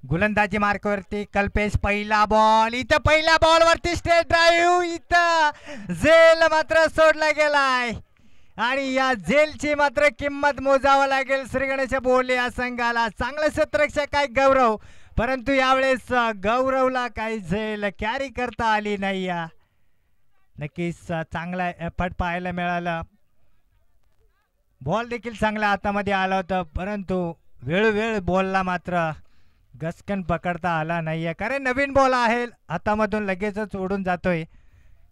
गोलंदाजी मार्कवरती कल्पेश. पहिला बॉल इथं, पहिल्या बॉलवरती स्ट्रेट ड्राईव्ह. इथं झेल मात्र सोडला गेलाय आणि या झेलची मात्र किंमत मोजावं लागेल श्री गणेश बोले या संघाला. चांगलं क्षेत्ररक्षक काय गौरव, परंतु यावेळेस गौरवला काही झेल कॅरी करता आली नाही. नक्कीच चांगला एफर्ट पाहायला मिळाला. बॉल देखील चांगला हातामध्ये आला होता, परंतु वेळोवेळ बॉलला मात्र गचकन पकडता आला नाहीये, कारण नवीन बॉल आहे हातामधून लगेचच उडून जातोय,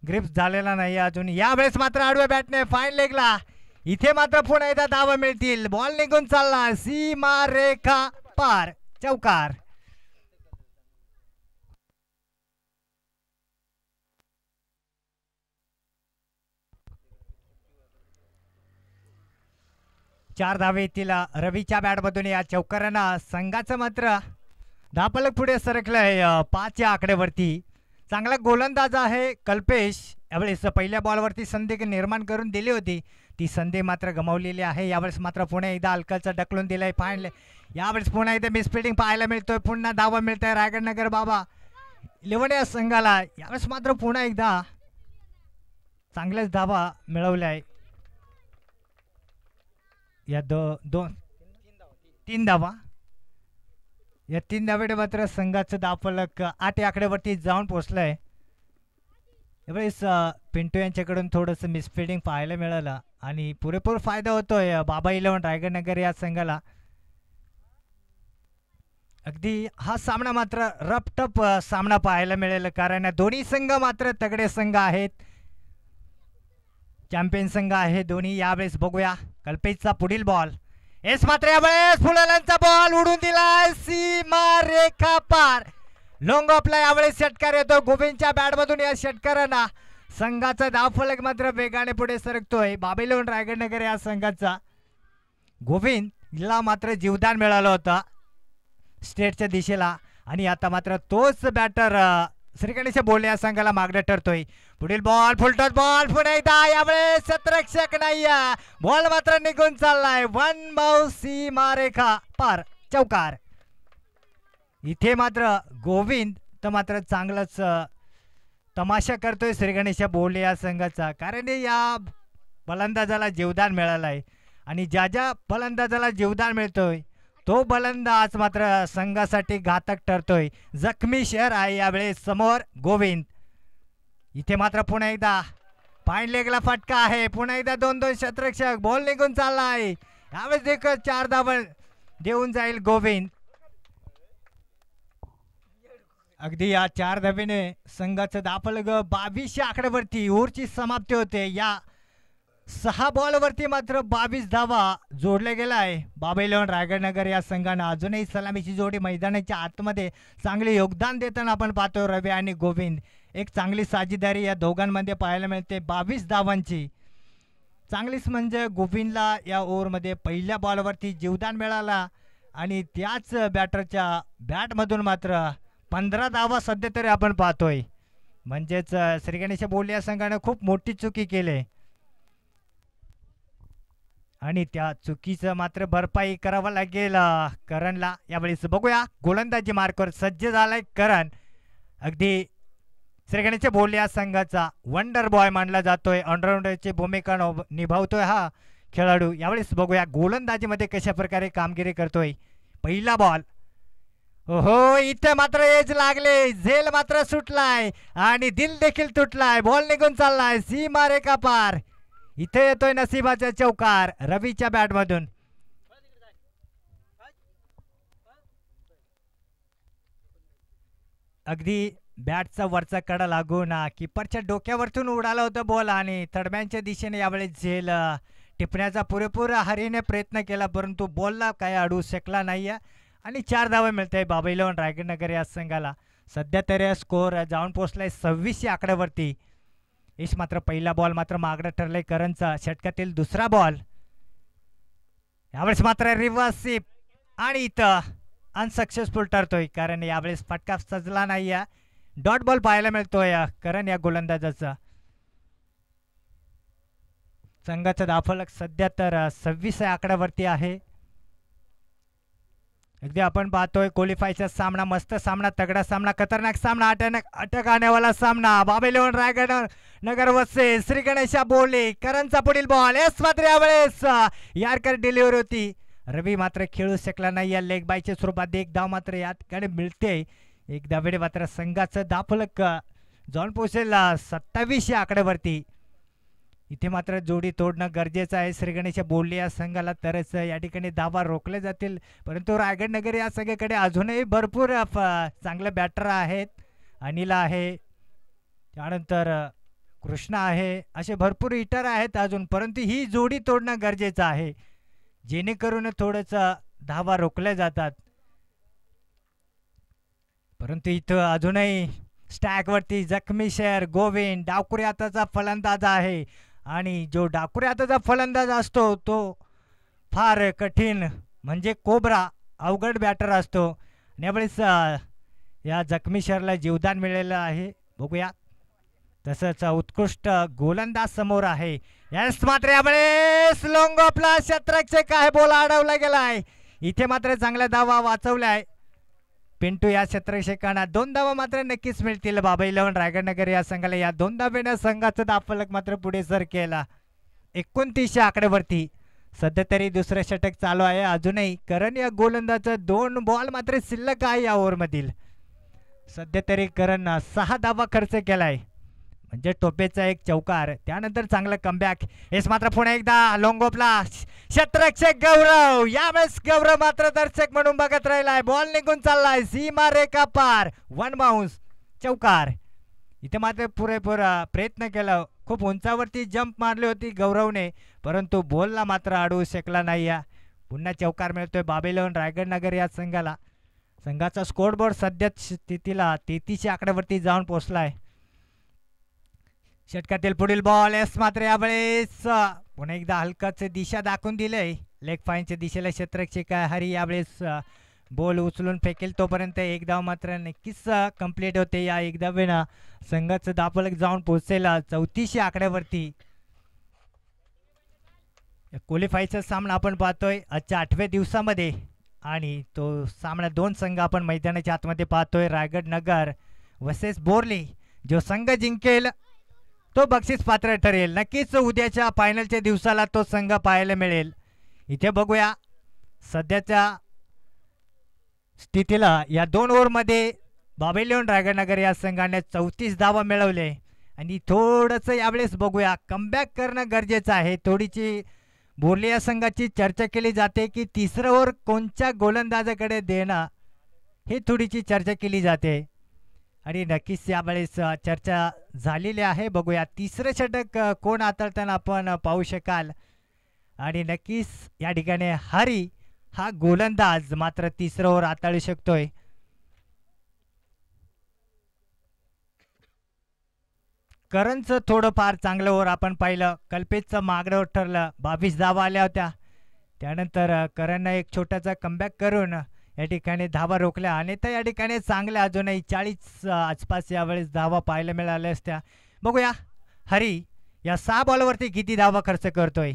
ग्रिप झालेला नाही अजून. यावेळेस मात्र आडव्या बॅटने फाईन लेगला इथे मात्र पुन्हा एकदा धावा मिळतील. बॉल निघून चालला, सीमा रेखा पार, चौकार. चार धावे येतील रवीच्या बॅटमधून या चौकारांना. संघाचं मात्र धापलक पुढे सरकलंय 5 या आकड्यावरती. चांगला गोलंदाज आहे कल्पेश. यावेळेस पहिल्या बॉलवरती संधी निर्माण करून दिली होती, ती संधी मात्र गमावलेली आहे. यावेळेस मात्र पुन्हा एकदा हलकलचा ढकलून दिलाय फाईन. यावेळेस पुन्हा एकदा मिसफिल्डिंग पाहायला मिळतोय, पुन्हा धावा मिळतोय रायगडनगर बाबा इलेव्हन या संघाला. यावेळेस मात्र पुन्हा एकदा चांगल्याच धावा मिळवल्या आहे. या तीन धावा, या 3 धावेने मात्र संघाचं धावफलक 8 आकड्यावरती जाऊन पोहोचलंय. यावेळेस पिंटू यांच्याकडून थोडंसं मिसफिल्डिंग पाहायला मिळालं आणि पुरेपूर फायदा होतोय बाबा इलेव्हन रायगडनगर या संघाला. अगदी हा सामना मात्र रफटफ सामना पाहायला मिळेल, कारण दोन्ही संघ मात्र तगडे संघ आहेत, चॅम्पियन संघ आहे दोन्ही. यावेळेस बघूया कल्पेशचा पुढील बॉल. एस मात्र यावेळेस फुलांचा बॉल उडून दिलाय, सीमा रेखा पार. लॉंग ऑफला यावेळेस षटकार येतो गोविंदच्या बॅटमधून. या षटकारांना संघाचा धावफलक मात्र वेगाने पुढे सरकतोय बाबेलोन रायगडनगर या संघाचा. गोविंदला मात्र जीवदान मिळालं होतं स्टेटच्या दिशेला आणि आता मात्र तोच बॅटर श्री गणेश बोले या संघाला मागणं ठरतोय. पुढील बॉल फुलटॉस बॉल, पुन्हा एकदा यावेळेस क्षेत्ररक्षक नाही, बॉल मात्र निघून चाललाय. 1 बाउ सीमा रेखा पार, चौकार. इथे मात्र गोविंद तर मात्र चांगलंच तमाशा करतोय श्री गणेश बोले या संघाचा, कारण या फलंदाजाला जीवदान मिळालं आहे आणि ज्या ज्या फलंदाजाला जीवदान मिळतोय तो फलंदाज मात्र संघासाठी घातक ठरतोय. जखमी शहर आहे यावेळेस समोर गोविंद. इथे मात्र पुन्हा एकदा फाईन लेगला फटका आहे, पुन्हा एकदा 2-2 क्षेत्ररक्षक, बॉल निघून चालला आहे. यावेळेस देखील 4 धावा देऊन जाईल गोविंद. अगदी या 4 धावेने संघाचं धावफलक 22 आकड्यावरती ओव्हरची समाप्ती होते. या 6 बॉलवरती मात्र 22 धावा जोडल्या गेला आहे बाबा इलेव्हन रायगडनगर या संघानं. अजूनही सलामीची जोडी मैदानाच्या आतमध्ये चांगले योगदान देताना आपण पाहतो. रवी आणि गोविंद एक चांगली साझेदारी या दोघांमध्ये पाहायला मिळते. 22 धावांची चांगलीच, म्हणजे गोविंदला या ओव्हरमध्ये पहिल्या बॉलवरती जीवदान मिळाला आणि त्याच बॅटरच्या बॅटमधून मात्र 15 धावा सध्या तरी आपण पाहतोय. म्हणजेच श्री गणेश बोले या संघानं खूप मोठी चुकी केली आणि त्या चुकीचं मात्र भरपाई करावं लागेल करणला. यावेळेस बघूया गोलंदाजी मार्कवर सज्ज झालाय करण. अगदी श्री गणेश बोले या संघाचा वंडर बॉय मानला जातोय, ऑलराऊंडरची भूमिका निभावतोय हा खेळाडू. यावेळेस बघूया गोलंदाजीमध्ये कशा प्रकारे कामगिरी करतोय. पहिला बॉल, हो इथे मात्र एज लागले, झेल मात्र सुटलाय आणि दिल देखील तुटलाय. बॉल निघून चाललाय, सीमा रेखा पार. इथे येतोय नशिबाचा चौकार रवीच्या बॅटमधून. अगदी बॅटचा वरचा कडा लागून किपरच्या डोक्यावरतून उडाला होता बॉल आणि थडब्यांच्या दिशेने यावेळेस झेल टिपण्याचा पुरेपूर हरीने प्रयत्न केला, परंतु बॉलला काय अडू शकला नाही आणि 4 धावा मिळत आहे बाबा इलेव्हन रायगडनगर या संघाला. सध्या तरी स्कोअर जाऊन पोहोचलाय 26 आकड्यावरती. इश मात्र पहिला बॉल मात्र मागणं ठरलंय करणचा. षटकातील दुसरा बॉल, यावेळेस मात्र रिव्हर्स स्वीप आणि इथं अनसक्सेसफुल ठरतोय, कारण यावेळेस फटका सजला नाही. डॉट बॉल पाहायला मिळतोय करण या गोलंदाजाचा. संघाचा धावफलक सध्या तर 26 आकड्यावरती आहे. अगदी आपण पाहतोय क्वालिफायचा सामना, मस्त सामना, तगडा सामना, खतरनाक सामना, अटक आनेवाला सामना. बाबेलोन रायगड नगर वसे श्री गणेशा बोले करणचा पुढील बॉल एस मात्र यावेळेस यारकर डिलिव्हरी होती. रवी मात्र खेळू शकला नाही या लेग बायच्या स्वरूपात. एक धाव मात्र या ठिकाणी मिळते. एक धावेने मात्र संघाचं दाफलक जाऊन पोहोचेल 27 या आकड्यावरती. इथे मात्र जोडी तोडणं गरजेचं आहे श्री गणेश बोलले या संघाला, तरच या ठिकाणी धावा रोखले जातील. परंतु रायगड नगर या संघाकडे अजूनही भरपूर चांगले बॅटर आहेत. अनिल आहे, त्यानंतर कृष्णा आहे, असे भरपूर हिटर आहेत अजून. परंतु ही जोडी तोडणं गरजेचं आहे जेणेकरून थोडंसं धावा रोखल्या जातात. परंतु इथं अजूनही स्टॅकवरती जखमी शेर गोविंद डावकुरी हाताचा फलंदाज आहे. आणि जो डावकुरी हाताचा फलंदाज असतो तो फार कठीण म्हणजे कोबरा अवघड बॅटर असतो. आणि यावेळेस या जखमी शेरला जीवदान मिळालेलं आहे. बघूया. तसंच उत्कृष्ट गोलंदाज समोर आहे. यास मात्र यावेळेस लॉंग ऑफला क्षेत्ररक्षक आहे, बोल अडवला गेलाय. इथे मात्र चांगल्या धावा वाचवलाय पिंटू या क्षेत्ररक्षकांना. 2 धावा मात्र नक्कीच मिळतील बाबा 11 रायगड नगर या संघाला. या 2 धावेने संघाचं दाफलक मात्र पुढे सर केला 29 आकड्यावरती. सध्या तरी दुसरं षटक चालू आहे अजूनही. करण या गोलंदाजाचा 2 बॉल मात्र शिल्लक आहे या ओव्हरमधील. सध्या तरी करण 6 धावा खर्च केलाय, म्हणजे टोपेचा एक चौकार. त्यानंतर चांगलं कमबॅक. हेच मात्र पुन्हा एकदा लोंगोपला क्षेत्ररक्षक गौरव. यावेळेस गौरव मात्र दर्शक म्हणून बघत राहिलाय. बॉल निघून चाललाय सीमा रेखा पार. 1 बाउन्स चौकार. इथे मात्र पुरेपूर प्रयत्न केला. खूप उंचावरती जंप मारली होती गौरवने, परंतु बॉलला मात्र अडवू शकला नाही. या पुन्हा चौकार मिळतोय बाबेलोन रायगड नगर या संघाला. संघाचा स्कोरबोर्ड सध्या स्थितीला 33 आकड्यावरती जाऊन पोहोचलाय. षटकातील पुढील बॉल एस मात्र यावेळेस पुन्हा एकदा हलकाच दिशा दाखवून दिलंय लेग पॉइंटच्या दिशेला. क्षेत्ररक्षक हरी यावेळेस बॉल उचलून फेकेल तोपर्यंत एक धाव मात्र नक्कीच कंप्लीट होते. या एक धावेनं संघाचं दाफलक जाऊन पोहोचेल 34 आकड्यावरती. क्वालिफायचा सामना आपण पाहतोय आजच्या 8व्या दिवसामध्ये. आणि तो सामना 2 संघ आपण मैदानाच्या आतमध्ये पाहतोय. रायगड नगर वर्सेस बोर्ली. जो संघ जिंकेल तो बक्षीस पात्र ठरेल. नक्कीच उद्याच्या फायनलच्या दिवसाला तो संघ पाहायला मिळेल. इथे बघूया सध्याच्या स्थितीला. या 2 ओव्हरमध्ये बाबेलोन रायगड नगर या संघाने 34 धावा मिळवले. आणि थोडंसं यावेळेस बघूया कमबॅक करणं गरजेचं आहे. थोडीशी बोर्ली या संघाची चर्चा केली जाते की तिसरं ओव्हर कोणत्या गोलंदाजाकडे देणं, हे थोडीशी चर्चा केली जाते. आणि नक्कीच यावेळेस चर्चा झालेली आहे. बघूया तिसरं षटक कोण हाताळताना आपण पाहू शकाल. आणि नक्कीच या ठिकाणी हरी हा गोलंदाज मात्र तिसरं ओव्हर हाताळू शकतोय. करणचं थोडंफार चांगलं ओव्हर आपण पाहिलं. कल्पेशचं मागणं ठरलं. 22 धावा आल्या होत्या. त्यानंतर करणनं एक छोटासा कमबॅक करून या ठिकाणी धावा रोखल्या. आणि तर या ठिकाणी चांगल्या अजूनही 40 आसपास यावेळेस धावा पाहायला मिळाल्या असत्या. बघूया हरी या 6 बॉलवरती किती धावा खर्च करतोय.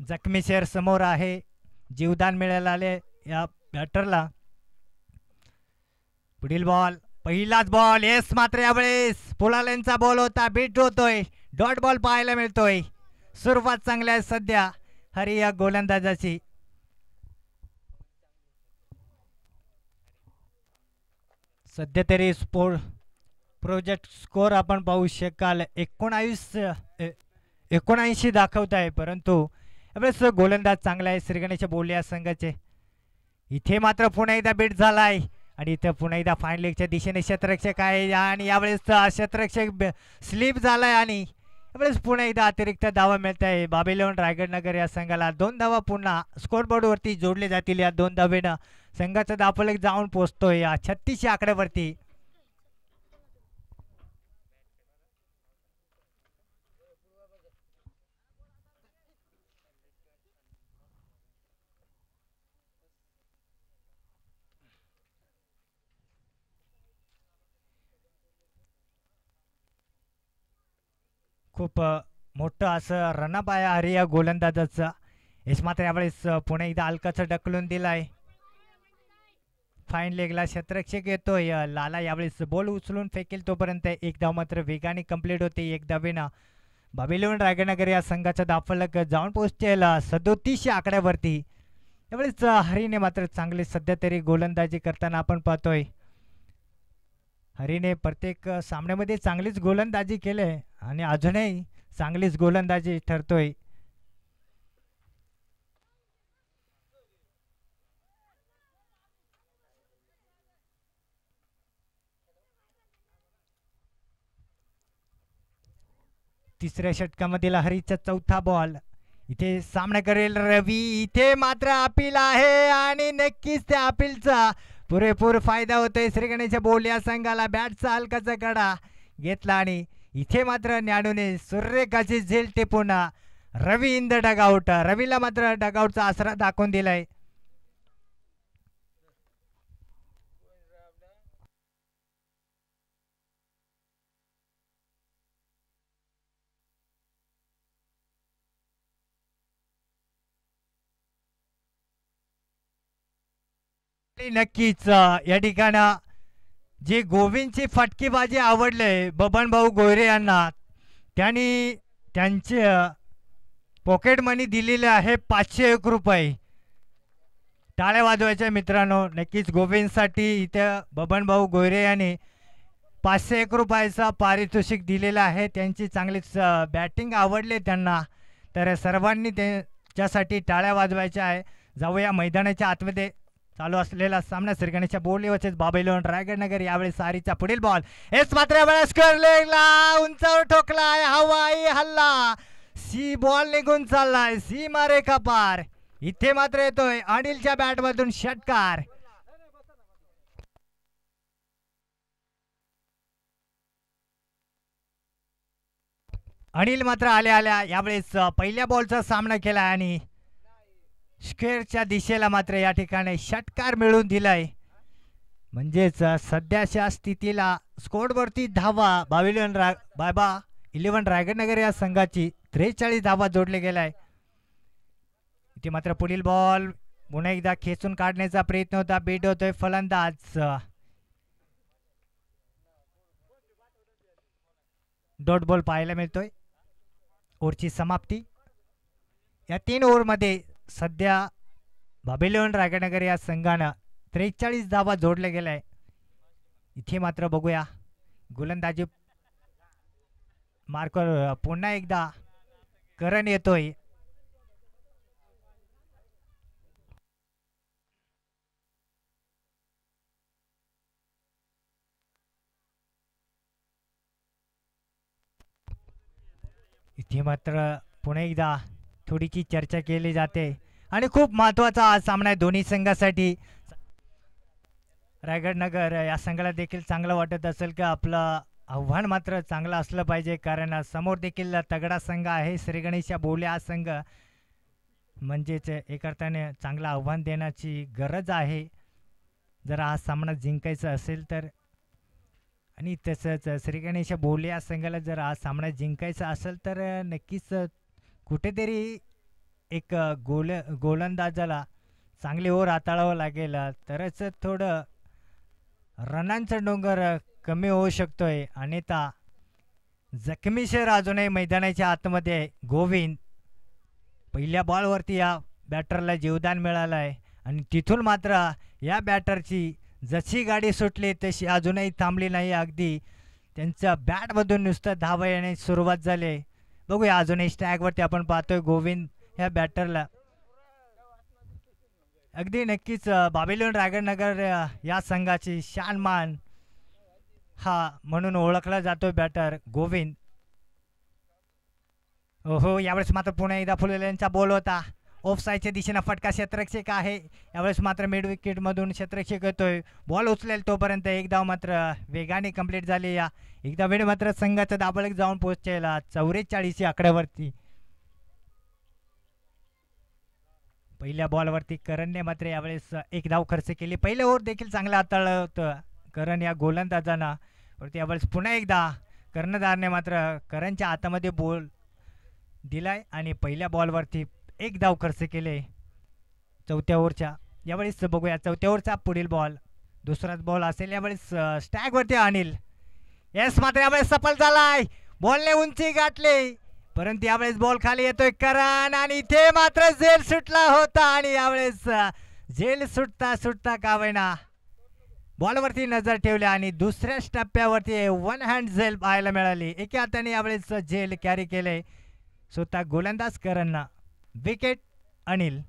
जखमी शेर समोर आहे. जीवदान मिळाले या बॅटरला. पुढील बॉल पहिलाच बॉल येस मात्र यावेळेस पुलालेंचा बॉल होता. बीट होतोय. डॉट बॉल पाहायला मिळतोय. सुरुवात चांगली आहे सध्या हरी या गोलंदाजाची. सध्या तरी प्रोजेक्ट स्कोर आपण पाहू शकाल 79 दाखवत आहे. परंतु यावेळेस गोलंदाज चांगला आहे श्री गणेश बोले या संघाचे. इथे मात्र पुन्हा एकदा बीट झालाय. आणि इथं पुन्हा एकदा फाईन लेगच्या दिशेने क्षेत्ररक्षक आहे. आणि यावेळेस क्षेत्ररक्षक स्लिप झालाय. आणि यावेळेस पुन्हा एकदा अतिरिक्त धावा मिळत आहे बाबेलोन रायगड नगर या संघाला. 2 धावा पुन्हा स्कोरबोर्डवरती जोडले जातील. या 2 धावेनं संघाचा दाफलक जाऊन पोहोचतोय या 36 आकड्यावरती. खूप मोठं असं रनअप आहे हरी या गोलंदाजाचा. एस मात्र यावेळेस पुणे एकदा हलकाचं ढकलून दिलाय. फाईन लेगला क्षेत्ररक्षक येतोय. लाला यावेळेस बॉल उचलून फेकेल तोपर्यंत एक धाव मात्र वेगाने कंप्लीट होते. एक धावेनं बाबेलोन रायगडनगर या संघाचा धावफलक जाऊन पोहोचेल 37 आकड्यावरती. यावेळेस हरीने मात्र चांगले सध्या तरी गोलंदाजी करताना आपण पाहतोय. हरीने प्रत्येक सामन्यामध्ये चांगलीच गोलंदाजी केले आणि अजूनही चांगलीच गोलंदाजी ठरतोय. तिसऱ्या षटकामधील हरीचा चौथा बॉल. इथे सामना करेल रवी. इथे मात्र अपील आहे आणि नक्कीच त्या अपीलचा पुरेपूर फायदा होतोय श्रीगणेशच्या बोल या संघाला. बॅटचा हलकाचा कडा घेतला आणि इथे मात्र न्याडूने सूर्यकाची झेल टिपून रवी इन द डगआउट. रवीला मात्र डगआउटचा आसरा दाखवून दिलाय. नक्कीच या ठिकाणं जी गोविंदची फटकेबाजी आवडले बबन भाऊ गोयरे यांना, त्यांनी त्यांचे पॉकेट मनी दिलेले आहे 501 रुपये. टाळ्या वाजवायच्या मित्रांनो. नक्कीच गोविंदसाठी इथे बबन भाऊ गोयरे यांनी 501 रुपयाचा पारितोषिक दिलेला आहे. त्यांची चांगलीच बॅटिंग आवडले त्यांना, तर सर्वांनी त्यांच्यासाठी टाळ्या वाजवायच्या आहे. जाऊया मैदानाच्या आतमध्ये. चालू असलेला सामना श्रीगणेशच्या बोली वर्सेस बाबेलोन रायगडनगर. यावेळेस सारीचा पुढील बॉल. हेच मात्र यावेळेस करलेला उंचावर ठोकलाय. हवाई हल्ला. सी बॉल निघून चाललाय सीमा रेखा पार. इथे मात्र येतोय अनिलच्या बॅटमधून षटकार. अनिल मात्र आल्या आल्या यावेळेस पहिल्या बॉलचा सामना केला आणि स्क्वेअरच्या दिशेला मात्र या ठिकाणी षटकार मिळवून दिलाय. म्हणजेच सध्याच्या स्थितीला स्कोरवरती धावा बाबा 11 रायगडनगर या संघाची 43 धावा जोडले गेलाय. इथे मात्र पुढील बॉल पुन्हा एकदा खेचून काढण्याचा प्रयत्न होता. बीट होतोय फलंदाज. डॉट बॉल पाहायला मिळतोय. ओव्हरची समाप्ती. या 3 ओव्हरमध्ये सध्या बाबेलोन रायगडनगर या संघानं 43 धावा जोडल्या गेलाय. इथे मात्र बघूया गोलंदाजी मार्कवर पुन्हा एकदा करण येतोय. इथे मात्र पुन्हा एकदा थोडीशी चर्चा केली जाते आणि खूप महत्त्वाचा हा सामना आहे दोन्ही संघासाठी. रायगडनगर या संघाला देखील चांगलं वाटत असेल की आपलं आव्हान मात्र चांगलं असलं पाहिजे, कारण समोर देखील तगडा संघ आहे श्रीगणेशच्या बोले हा संघ. म्हणजेच एक अर्थाने चांगलं आव्हान देण्याची गरज आहे जर हा सामना जिंकायचा असेल तर. आणि तसंच श्रीगणेशच्या बोले या संघाला जर हा सामना जिंकायचा असेल तर नक्कीच कुठेतरी एक गोलंदाजाला चांगली ओव्हर हाताळावं लागेल, तरच थोडं रनांचा डोंगर कमी होऊ शकतोय. अन्यथा जखमीशर अजूनही मैदानाच्या आतमध्ये. गोविंद पहिल्या बॉलवरती या बॅटरला जीवदान मिळालं आहे आणि तिथून मात्र या बॅटरची जशी गाडी सुटली तशी अजूनही थांबली नाही. अगदी त्यांच्या बॅटमधून नुसतं धावा येण्याची सुरुवात झाली. बघूया अजूनही स्टॅगवरती आपण पाहतोय गोविंद ह्या बॅटरला. अगदी नक्कीच बाबेलोन रायगडनगर या संघाची शानमान हा म्हणून ओळखला जातोय बॅटर गोविंद. हो यावेळेस मात्र पुन्हा एकदा फुलेल्यांचा बॉल होता. ऑफ साईडच्या दिशेनं फटका क्षेत्ररक्षक आहे. यावेळेस मात्र मिड विकेटमधून क्षेत्ररक्षक येतोय. बॉल उचलेल तोपर्यंत एक धाव मात्र वेगाने कंप्लीट झाली. या एकदा वेळ मात्र संघाचा दाबळक जाऊन पोहोचलेला 44 आकड्यावरती. पहिल्या बॉलवरती करणने मात्र यावेळेस एक धाव खर्च केली. पहिलं ओव्हर देखील चांगलं हाताळलं होतं करण या गोलंदाजांना. वरती यावेळेस पुन्हा एकदा कर्णधारने मात्र करणच्या हातामध्ये बॉल दिलाय आणि पहिल्या बॉलवरती एक धाव खर्च केले चौथ्या ओव्हरच्या. यावेळेस बघूया चौथ्या ओव्हरचा पुढील बॉल, दुसराच बॉल असेल यावेळेस. स्टॅग वरती अनिल. येस मात्र यावेळेस सफल झालाय, बॉलने उंची गाठली, परंतु यावेळेस बॉल खाली येतोय करण आणि इथे मात्र झेल सुटला होता आणि यावेळेस झेल सुटता सुटता का होईना बॉलवरती नजर ठेवली आणि दुसऱ्या टप्प्यावरती वन हँड झेल पाहायला मिळाली. एका हाताने यावेळेस झेल कॅरी केले स्वतः गोलंदाज करणना. विकेट अनिल.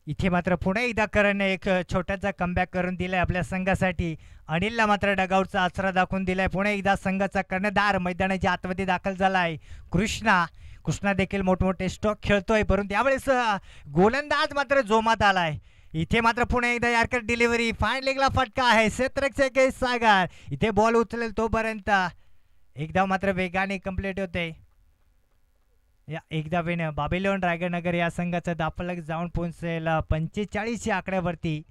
इथे मात्र पुन्हा एकदा करणने एक छोटासा कमबॅक करून दिलाय आपल्या संघासाठी. अनिलला मात्र डगआउटचा आसरा दाखवून दिलाय. पुन्हा एकदा संघाचा कर्णधार मैदानाच्या आतमध्ये दाखल झालाय. कृष्णा देखील मोठमोठे स्ट्रोक खेळतोय, परंतु यावेळेस गोलंदाज मात्र जोमात आलाय. इथे मात्र पुन्हा एकदा यार्कर डिलिव्हरी, फाईन लेगला फटका आहे क्षेत्ररक्षक सागर. इथे बॉल उचलेल तोपर्यंत एक धाव मात्र वेगाने कंप्लीट होते. या एकदा वेन बाबेलोन रायगडनगर या संघाचा दाफलक जाऊन पोहोचेल 45 आकड्यावरती.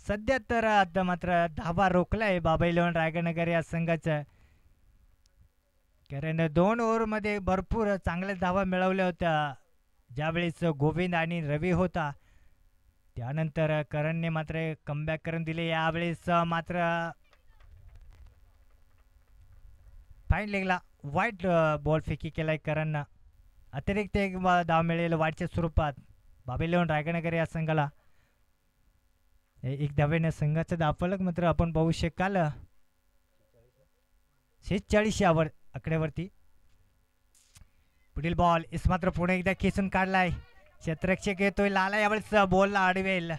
सध्या तर आता मात्र धावा रोखलाय बाबेलोन रायगडनगर या संघाचं, कारण 2 ओव्हरमध्ये भरपूर चांगल्या धावा मिळवल्या होत्या ज्यावेळेस गोविंद आणि रवी होता. त्यानंतर करणने मात्र कमबॅक करून दिले. यावेळेस मात्र फाईन लेगला वाईट बॉल फेकी केलाय करणनं. अतिरिक्त एक धाव मिळेल वाईटच्या स्वरूपात बाबेलोन रायगडनगर या संघाला. एक धावेने संघाचं दाफलक मात्र आपण पाहू शकाल 46 आकड्यावरती. पुढील बॉल इस मात्र पुणे एकदा खेचून काढलाय, क्षेत्ररक्षक येतोय लाला. यावेळेस बॉलला अडवेल,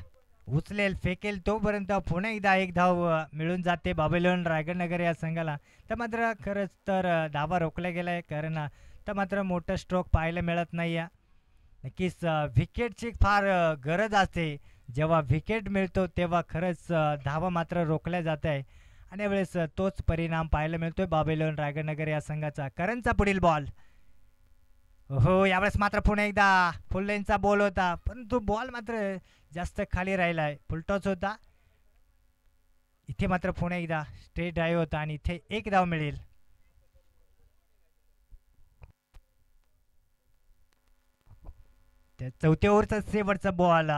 उचलेल, फेकेल तोपर्यंत पुन्हा एकदा एक धाव मिळून जाते बाबेलोन रायगडनगर या संघाला. तर मात्र खरंच तर धावा रोखल्या गेलाय कारण तर मात्र मोठं स्ट्रोक पाहायला मिळत नाही. नक्कीच विकेटची फार गरज असते. जेव्हा विकेट मिळतो तेव्हा खरंच धावा मात्र रोखल्या जात आहे आणि यावेळेस तोच परिणाम पाहायला मिळतोय बाबेलोन रायगडनगर या संघाचा. करणचा पुढील बॉल. हो यावेळेस मात्र पुन्हा एकदा फुल लेनचा बॉल होता, परंतु बॉल मात्र जास्त खाली राहिलाय, फुलटॉस होता. इथे मात्र पुन्हा एकदा स्ट्रेट ड्राईव्ह होता आणि इथे एक धाव मिळेल. त्या चौथ्या ओव्हरचा शेवटचा बॉल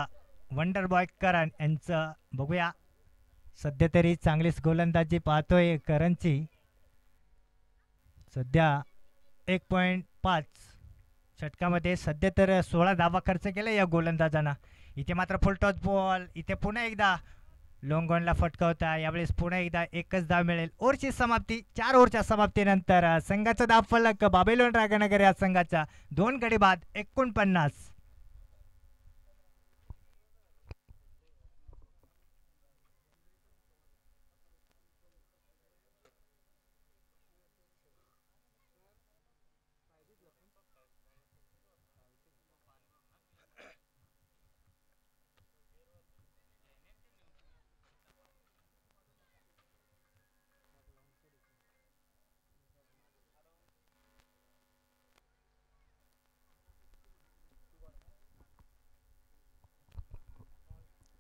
वंडर बॉय करण यांचं बघूया. सध्या तरी चांगलीच गोलंदाजी पाहतोय करणची. सध्या 1.5 षटकामध्ये सध्या तर 16 धावा खर्च केला या गोलंदाजांना. इथे मात्र फुलटॉस बॉल, इथे पुन्हा एकदा लोंगॉनला फटका होता. यावेळेस पुन्हा एकदा एकच धाव मिळेल. ओव्हरची समाप्ती. 4 ओव्हरच्या समाप्तीनंतर संघाचा धावफलक बाबेलोन रायगडनगर या संघाचा 2 गडी बाद 49.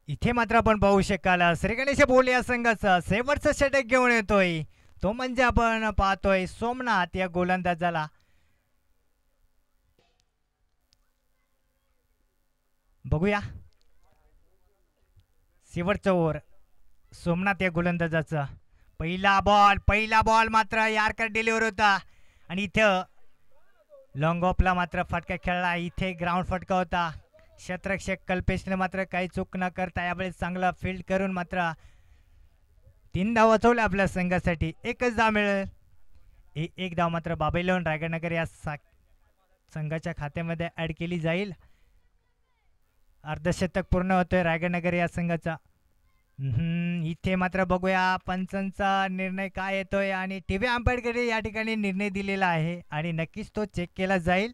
इथे मात्र आपण पाहू शकाल श्री गणेश बोल या संघाचा शेवटचा षटक घेऊन येतोय, तो म्हणजे आपण पाहतोय सोमनाथ या गोलंदाजाला. बघूया शेवटचा ओव्हर सोमनाथ या गोलंदाजाचा. पहिला बॉल मात्र यार्कर डिलिव्हर होता आणि इथं लॉंग ऑफला मात्र फटका खेळला. इथे ग्राउंड फटका होता. क्षेत्ररक्षक कल्पेशने मात्र काही चूक न करता यावेळेस चांगला फील्ड करून मात्र 3 धाव वाचवल्या आपल्या संघासाठी. एकच धाव मिळेल. एक धाव मात्र बाबेलोन रायगडनगर या संघाच्या खात्यामध्ये ऍड केली जाईल. अर्धशतक पूर्ण होतोय रायगडनगर या संघाचा. इथे मात्र बघूया पंचांचा निर्णय काय येतोय आणि टीव्ही अंपायरकडे या ठिकाणी निर्णय दिलेला आहे आणि नक्कीच तो चेक केला जाईल.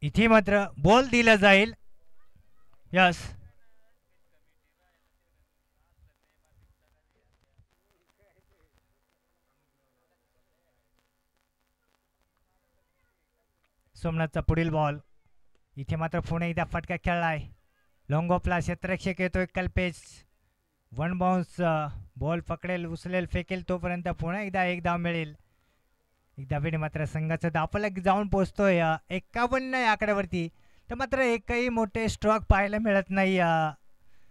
इथे मात्र बॉल दिला जाईल. यस, सोमनाथचा पुढील बॉल. इथे मात्र पुणे एकदा फटका खेळलाय. लॉंग ऑफला क्षेत्ररक्षक येतोय कल्पेश. वन बाउन्स बॉल पकडेल, उचलेल, फेकेल तोपर्यंत पुन्हा एकदा एक धाव मिळेल. एकदा वेळी मात्र संघाचा धावफलक जाऊन पोहोचतोय 51 या आकड्यावरती. तर मात्र एकही मोठे स्ट्रोक पाहायला मिळत नाही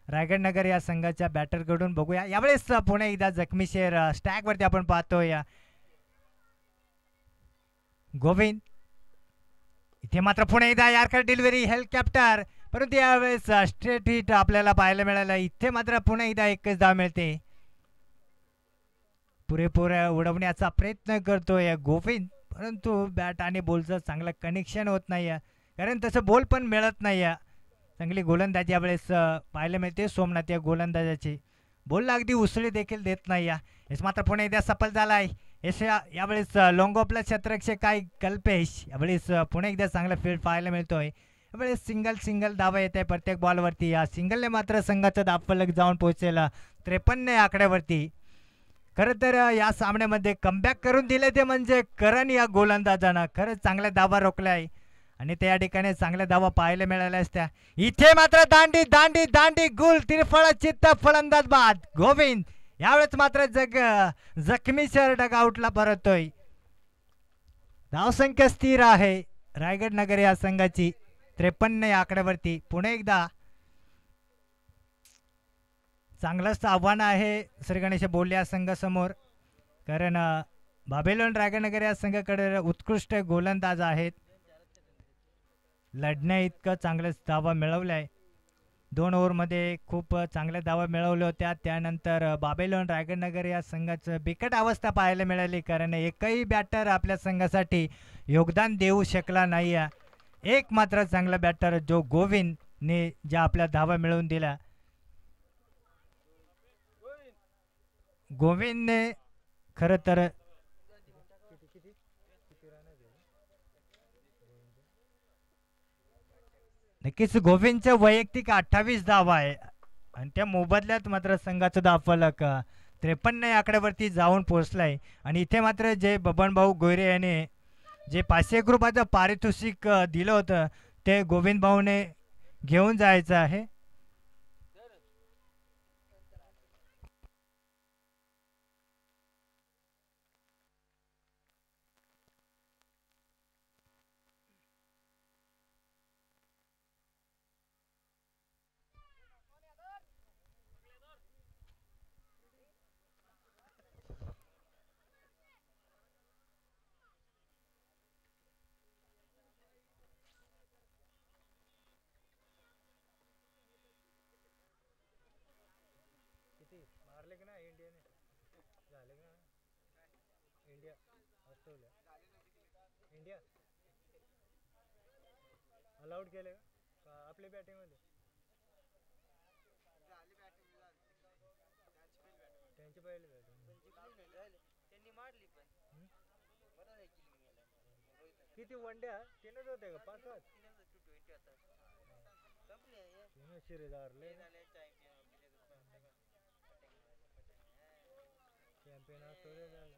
रायगड नगर या संघाच्या बॅटरकडून. बघूया यावेळेस पुणे एकदा जखमी शेर स्टॅगवरती आपण पाहतोय गोविंद. इथे मात्र पुणे एकदा यारकर डिलिव्हरी हेल्थ कॅप्टर, परंतु यावेळेस स्ट्रेट हिट आपल्याला पाहायला मिळालं. इथे मात्र पुन्हा एकदा एकच धाव मिळते. पुरेपूर उडवण्याचा प्रयत्न करतोय गोविंद, परंतु बॅट आणि बॉलचं चांगलं कनेक्शन होत नाही, कारण तसं बॉल पण मिळत नाही. चांगली गोलंदाजी यावेळेस पाहायला मिळते सोमनाथ या गोलंदाजाची. बॉलला अगदी उसळी देखील देत नाही. हेच मात्र पुणे एकदा सफल झालाय. यावेळेस लॉंग ऑफला क्षेत्ररक्षक काय कल्पेश. यावेळेस पुणे एकदा चांगला फील्ड पाहायला मिळतोय. यावेळेस सिंगल धावा येत आहे प्रत्येक बॉलवरती. या सिंगलने मात्र संघाचं धावफलक जाऊन पोहोचेल 53 या आकड्यावरती. खरं तर या सामन्यामध्ये कमबॅक करून दिले ते म्हणजे करण या गोलंदाजानं खरंच चांगल्या धावा रोखल्याय आणि त्या ठिकाणी चांगल्या धावा पाहायला मिळाल्या असत्या. इथे मात्र दांडी दांडी दांडी गुल तिरफळ चित्त फलंदाज बाद गोविंद. यावेळेस मात्र जखमी शर डगआउटला परततोय. धावसंख्या स्थिर आहे रायगड नगर या संघाची 53 या आकड्यावरती. पुणे एकदा चांगलंच आव्हान आहे श्री गणेश बोल या संघासमोर, कारण बाबेलोन रायगड नगर या संघाकडे उत्कृष्ट गोलंदाज आहेत. लढण्या इतकं चांगलं धावा मिळवलाय. 2 ओव्हरमध्ये खूप चांगल्या धावा मिळवल्या होत्या. त्यानंतर बाबेलोन रायगड नगर या संघाचं बिकट अवस्था पाहायला मिळाली, कारण एकही बॅटर आपल्या संघासाठी योगदान देऊ शकला नाही. एक मात्र चांगला बॅटर जो गोविंदने ज्या आपल्या धावा मिळवून दिल्या. गोविंदने खरं तर नक्कीच गोविंदच्या वैयक्तिक 28 धावा आहे आणि त्या मोबदल्यात मात्र संघाचं धावफलक 53 या आकड्यावरती जाऊन पोहोचलाय. आणि इथे मात्र जे बबनभाऊ गोयरे याने जे 500 रुपयाचं पारितोषिक दिलं होतं ते गोविंद भाऊने घेऊन जायचं आहे. अलाउड केले का आपली बॅटिंग मध्ये त्यांची पहिली त्यांनी मारली पण किती वनड्या 3च होते का 5 होत 3 सिरीज हारले चॅम्पियन असतो झालं.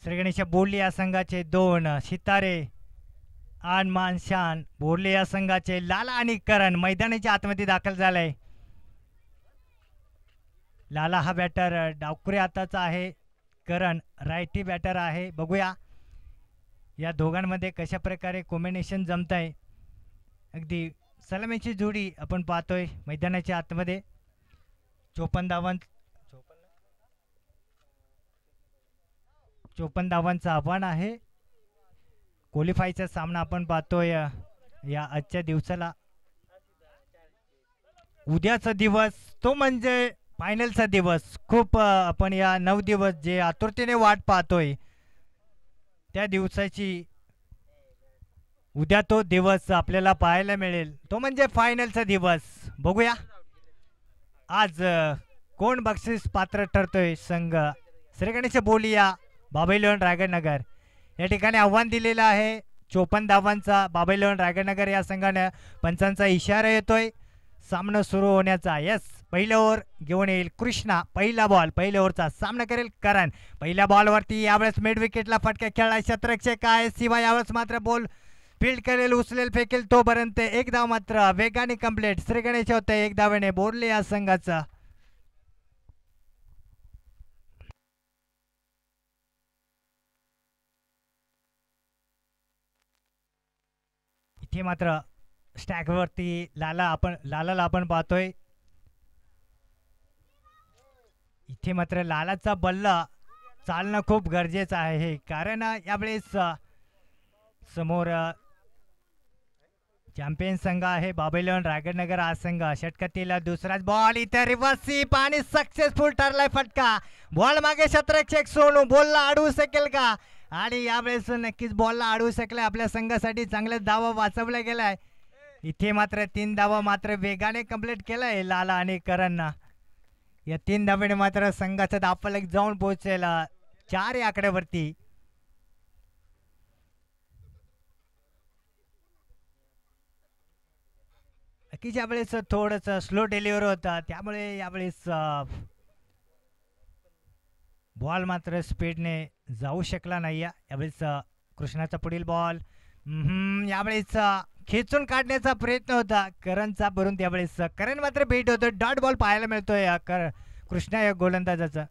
श्री गणेश बोर्ली या संघाचे 2 सितारे आन मान शान. बोर्ली या संघाचे लाला आणि करण मैदानाच्या आतमध्ये दाखल झालाय. लाला हा बॅटर डावखुरे हाताचा आहे, करण रायटी बॅटर आहे. बघूया या दोघांमध्ये कशा प्रकारे कॉम्बिनेशन जमत आहे. अगदी सलामीची जोडी आपण पाहतोय मैदानाच्या आतमध्ये. 54 धावांचं आव्हान आहे. क्वालिफायचा सामना आपण पाहतोय या आजच्या दिवसाला. उद्याचा दिवस तो म्हणजे फायनलचा दिवस. खूप आपण या 9 दिवस जे आतुरतेने वाट पाहतोय त्या दिवसाची उद्या तो दिवस आपल्याला पाहायला मिळेल. तो म्हणजे फायनलचा दिवस. बघूया आज कोण बक्षीस पात्र ठरतोय. संघ श्री गणेश बोलिया बाबैलोन रायगडनगर या ठिकाणी आव्हान दिलेलं आहे 54 धावांचा. बाबैलोन रायगडनगर या संघाने पंचांचा इशारा येतोय सामना सुरू होण्याचा. यस, पहिल्या ओव्हर घेऊन येईल कृष्णा. पहिला बॉल पहिल्या ओव्हरचा सामना करेल करण. पहिल्या बॉलवरती यावेळेस मिड विकेटला फटका खेळला क्षेत्ररक्षक आहे शिवा. यावेळेस मात्र बॉल फील्ड करेल, उचलेल, फेकेल तोपर्यंत एक धाव मात्र वेगाने कंप्लीट. श्री गणेश होते एक धावेने बोरले या संघाचा. इथे मात्र स्टॅकवरती लालाला आपण पाहतोय. इथे मात्र लालाचा बल्ला चालणं खूप गरजेचं आहे कारण यावेळेस समोर चॅम्पियन संघ आहे बाबैलोन रायगडनगर हा संघ. षटकातील दुसराच बॉल इथे रिव्हर्सिप आणि सक्सेसफुल ठरलाय फटका. बॉल मागे क्षेत्ररक्षक सोनू बॉलला अडवू शकेल का. आणि यावेळेस नक्कीच बॉलला अडवू शकलाय. आपल्या संघासाठी चांगला धावा वाचवला गेलाय. इथे मात्र 3 धावा मात्र वेगाने कंप्लीट केलाय लाला आणि करणना. या 3 धावेने मात्र संघाचा धावफलक जाऊन पोहोचलेला 4 या आकड्यावरती. नक्कीच यावेळेस थोडस स्लो डिलिव्हर होता त्यामुळे यावेळेस बॉल मात्र स्पीडने जाऊ शकला नाही. यावेळेस कृष्णाचा पुढील बॉल यावेळेस खेचून काढण्याचा प्रयत्न होता करणचा परंतु यावेळेस करण मात्र भेट होतो. डॉट बॉल पाहायला मिळतोय कृष्णा या गोलंदाजाचा.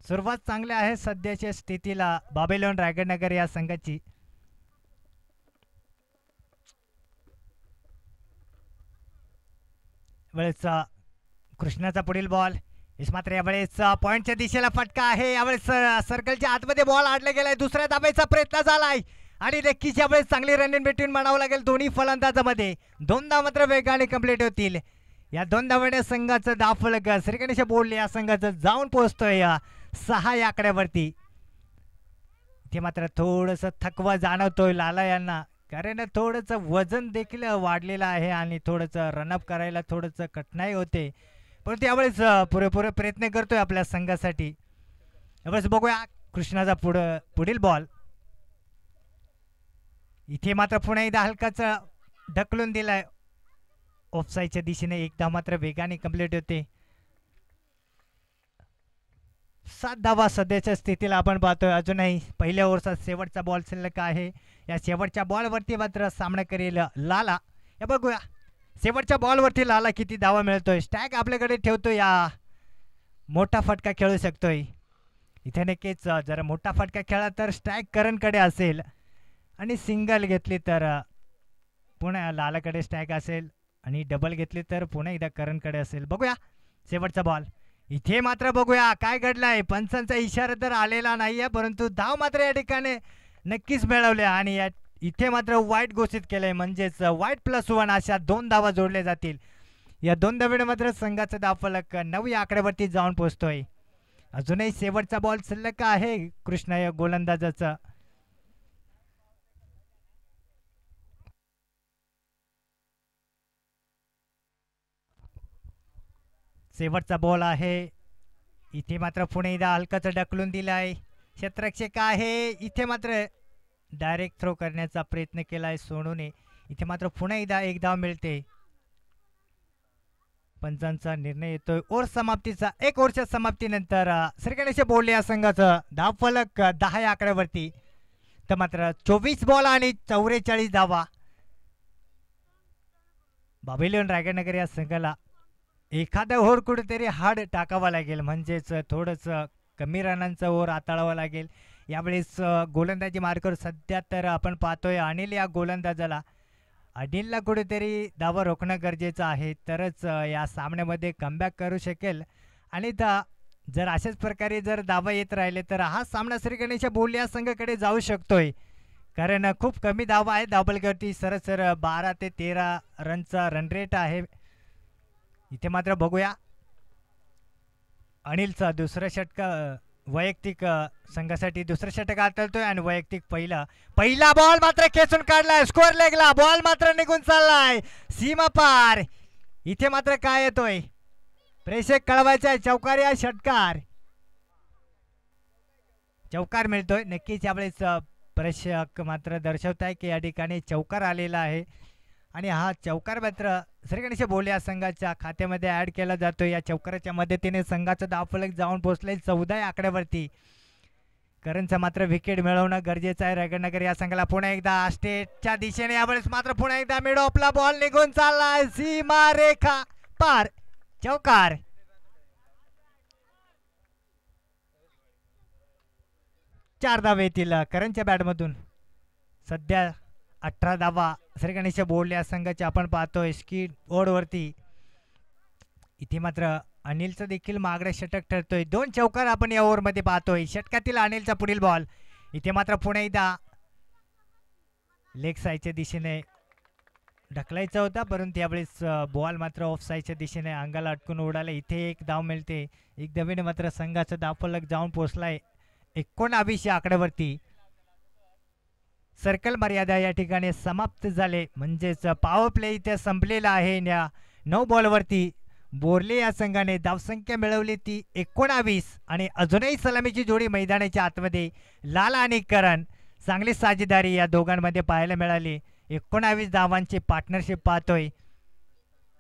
सुरुवात चांगली आहे सध्याच्या स्थितीला बाबैलोन रायगडनगर या संघाची. वेळेस कृष्णाचा पुढील बॉल मात्र यावेळेस पॉइंटच्या दिशेला फटका आहे. यावेळेस सर्कलच्या आतमध्ये बॉल आडला गेलाय. दुसऱ्या धाब्याचा प्रयत्न झालाय आणि नक्कीच यावेळेस चांगली रन इन बिटवीन म्हणावं लागेल दोन्ही फलंदाजामध्ये. 2 धाव मात्र वेगाने कंप्लीट होतील. या 2 धावांच्या संघाचं धावफलक श्री गणेश बोलले या संघाचं जाऊन पोहोचतोय 6 या आकड्यावरती. इथे मात्र थोडंसं थकवा जाणवतोय लाला यांना कारण थोडंसं वजन देखील वाढलेलं आहे आणि थोडंसं रनअप करायला थोडंसं कठीणाई होते परंतु यावेळेस पुरेपूर प्रयत्न करतोय आपल्या संघासाठी. यावेळेस बघूया कृष्णाचा पुढील बॉल. इथे मात्र पुन्हा एकदा हलकाच ढकलून दिलाय ऑफसाईडच्या दिशेने. 1 धाव मात्र वेगाने कंप्लीट होते. 7 धावा सध्याच्या स्थितीला आपण पाहतोय. अजूनही पहिल्या ओव्हरचा शेवटचा बॉल शिल्लक आहे. या शेवटच्या बॉलवरती मात्र सामना करेल लाला. हे बघूया शेवटच्या बॉलवरती लाला किती धावा मिळतोय. स्टॅक आपल्याकडे ठेवतोय या मोठा फटका खेळू शकतोय. इथे नक्कीच जर मोठा फटका खेळला तर स्ट्राईक करणकडे असेल आणि सिंगल घेतली तर पुन्हा लालाकडे स्ट्राईक असेल आणि डबल घेतली तर पुन्हा एकदा करणकडे असेल. बघूया शेवटचा बॉल. इथे मात्र बघूया काय घडलंय. पंचांचा इशारा तर आलेला नाहीये परंतु धाव मात्र या ठिकाणी नक्कीच मिळवल्या आणि इथे मात्र वाईट घोषित केलंय म्हणजेच वाईट +1 अशा 2 धावा जोडल्या जातील. या 2 धावेने मात्र संघाचा धावफलक 9 या आकड्यावरती जाऊन पोहोचतोय. अजूनही शेवटचा बॉल शिल्लक आहे कृष्णा या गोलंदाजाचा. शेवटचा बॉल आहे. इथे मात्र पुणे एकदा हलकाच ढकलून दिलाय. क्षेत्ररक्षक आहे. इथे मात्र डायरेक्ट थ्रो करण्याचा प्रयत्न केलाय सोनूने. इथे मात्र पुन्हा एकदा 1 धाव मिळते. पंचांचा निर्णय येतोय ओव्हर समाप्तीचा. 1 ओव्हरच्या समाप्तीनंतर श्री गणेश बोलले या संघाचं धावफलक 10 या आकड्यावरती. तर मात्र 24 बॉल आणि 44 धावा. बाबैलोन रायगडनगर या संघाला एखादा ओव्हर कुठेतरी हार्ड टाकावा लागेल म्हणजेच थोडंसं कमी रनांचा ओव्हर हाताळावा लागेल. यावेळेस गोलंदाजी मार्कर सध्या तर आपण पाहतोय अनिल या गोलंदाजाला अनिलला कुठेतरी धावा रोखणं गरजेचं आहे तरच या सामन्यामध्ये कमबॅक करू शकेल आणि जर अशाच प्रकारे जर धावा येत राहिले तर हा सामना श्री गणेश बोल या संघाकडे जाऊ शकतोय कारण खूप कमी धावा आहे धावबलगती सरसर 12 ते 13 रनचा रन रेट आहे. इथे मात्र बघूया अनिलचा दुसरा षटका वैयक्तिक संघासाठी दुसरा षटक आतलतोय आणि वैयक्तिक पहिला बॉल मात्र खेचून काढलाय स्कोअर लेगला बॉल मात्र निघून चाललाय सीमा पार. इथे मात्र काय येतोय प्रेक्षक कळवायचा आहे चौकार या षटकार चौकार मिळतोय नक्कीच यावेळेस प्रेक्षक मात्र दर्शवत आहे की या ठिकाणी चौकार आलेला आहे आणि हा चौकार मात्र श्री गणेश बोल या संघाच्या खात्यामध्ये ऍड केला जातो. या चौकाराच्या मदतीने संघाचा धावफलक जाऊन पोहोचले 14 आकड्यावरती. करणचं मात्र विकेट मिळवणं गरजेचं आहे रायगडनगर या संघाला. पुन्हा एकदा स्टेटच्या दिशेने यावेळेस मात्र पुन्हा एकदा मिड ऑफला बॉल निघून चालला सीमा रेखा पार चौकार. चार धावा येतील करणच्या बॅटमधून. सध्या 18 धावा श्री गणेश बोल या संघाचे आपण पाहतोय स्कीड ओढवरती. इथे मात्र अनिलचं देखील मागडे षटक ठरतोय. 2 चौकार आपण या ओव्हरमध्ये पाहतोय. षटकातील अनिलचा पुढील बॉल इथे मात्र पुन्हा एकदा लेग साईडच्या दिशेने ढकलायचा होता परंतु यावेळेस बॉल मात्र ऑफ साईडच्या दिशेने अंगाला अटकून उडाला. इथे एक धाव मिळते. एक धावेने मात्र संघाचा धावफलक जाऊन पोहोचलाय 19 आकड्यावरती. सर्कल मर्यादा या ठिकाणी समाप्त झाले म्हणजेच पॉवर प्ले इथे संपलेला आहे. या 9 बॉलवरती बोर्ले या संघाने धावसंख्या मिळवली ती 19 आणि अजूनही सलामीची जोडी मैदानाच्या आतमध्ये लाल आणि करण चांगली साजेदारी या दोघांमध्ये पाहायला मिळाली. 19 धावांची पार्टनरशिप पाहतोय.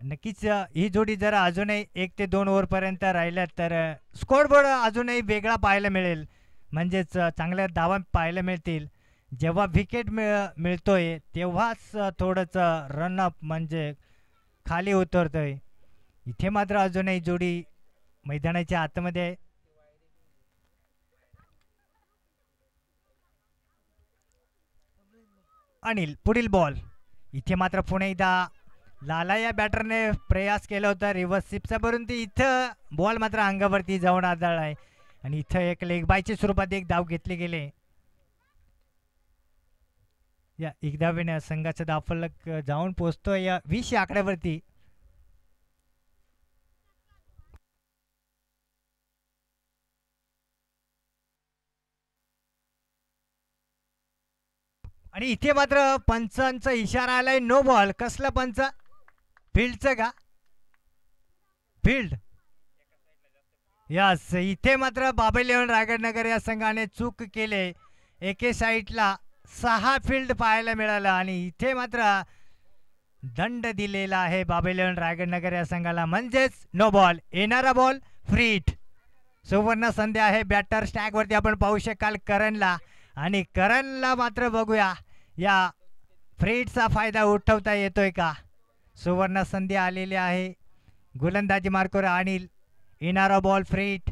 नक्कीच ही जोडी जर अजूनही 1 ते 2 ओव्हरपर्यंत राहिल्या तर स्कोअरबोर्ड अजूनही वेगळा पाहायला मिळेल म्हणजेच चांगल्या धावा पाहायला मिळतील. जेव्हा विकेट मिळतोय तेव्हाच थोडंसं रनअप म्हणजे खाली उतरतोय. इथे मात्र अजूनही जोडी मैदानाच्या आतमध्ये. अनिल पुढील बॉल इथे मात्र पुणे एकदा लाला या बॅटरने प्रयास केला होता रिव्हर्स सिपचा परंतु इथं बॉल मात्र अंगावरती जाऊन आदळलाय आणि इथं एक लेग बायच्या स्वरूपात एक धाव घेतले गेले. या एक धावेने संघाचा धावफलक जाऊन पोहोचतोय या 20 आकड्यावरती. आणि इथे मात्र पंचांचा इशारा आलाय नो बॉल. कसला पंच फील्डचं का फील्ड यस. इथे मात्र बाबा 11 रायगडनगर या संघाने चूक केले. एके साईडला 6 फील्ड पाहायला मिळालं आणि इथे मात्र दंड दिलेला आहे बाबा 11 रायगडनगर या संघाला म्हणजेच नो बॉल. येणारा बॉल फ्री हिट. सुवर्ण संधी आहे बॅटर स्टॅग वरती आपण पाहू शकाल करणला आणि करणला मात्र बघूया या फ्री हिटचा फायदा उठवता येतोय का. सुवर्ण संधी आलेली आहे. गोलंदाजी मार्कवर अनिल. येणारा बॉल फ्री हिट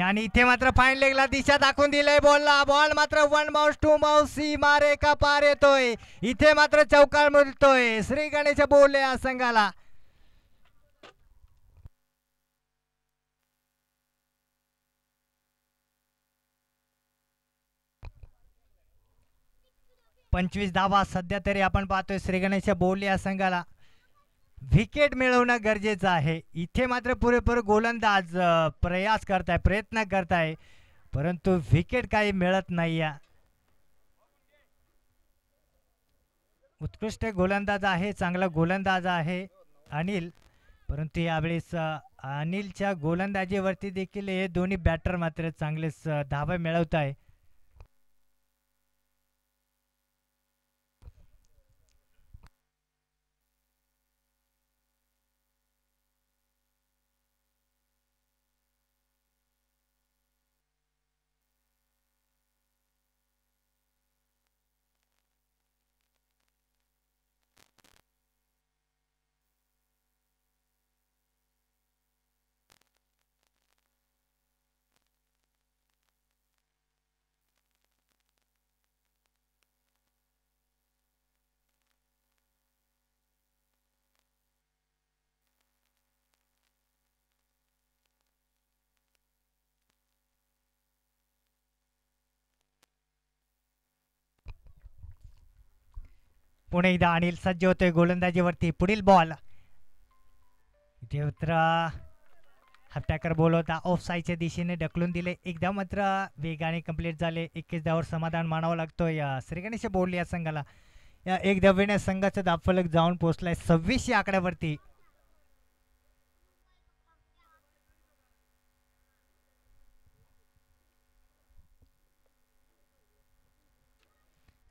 आणि इथे मात्र फाईन लेगला दिशा दाखवून दिलंय बॉलला. बॉल मात्र 1 माउस 2 माउस सीमा रेखा पार येतोय. इथे मात्र चौकार मिळतोय श्री गणेश बोल या संघाला. पंचवीस धावा सध्या तरी आपण पाहतोय श्री गणेश बोल या संघाला. विकेट मिळवणं गरजेचं आहे. इथे मात्र पुरेपूर गोलंदाज प्रयास करताय प्रयत्न करताय परंतु विकेट काही मिळत नाही. उत्कृष्ट गोलंदाज आहे चांगला गोलंदाज आहे अनिल परंतु यावेळेस अनिलच्या गोलंदाजीवरती देखील हे दोन्ही बॅटर मात्र चांगलेच धावा मिळवत आहे. पुणे एकदा अनिल सज्ज होतोय गोलंदाजीवरती. पुढील बॉल इथे उतरा हप्टॅकर बॉल होता ऑफ साईडच्या दिशेने ढकलून दिले. एकदा मात्र वेगाने कंप्लीट झाले. 21 धावावर समाधान मानावं लागतोय श्रीगणेश बोल या संघाला. या एक धावेने संघाचा धावफलक जाऊन पोहोचलाय 26 या आकड्यावरती.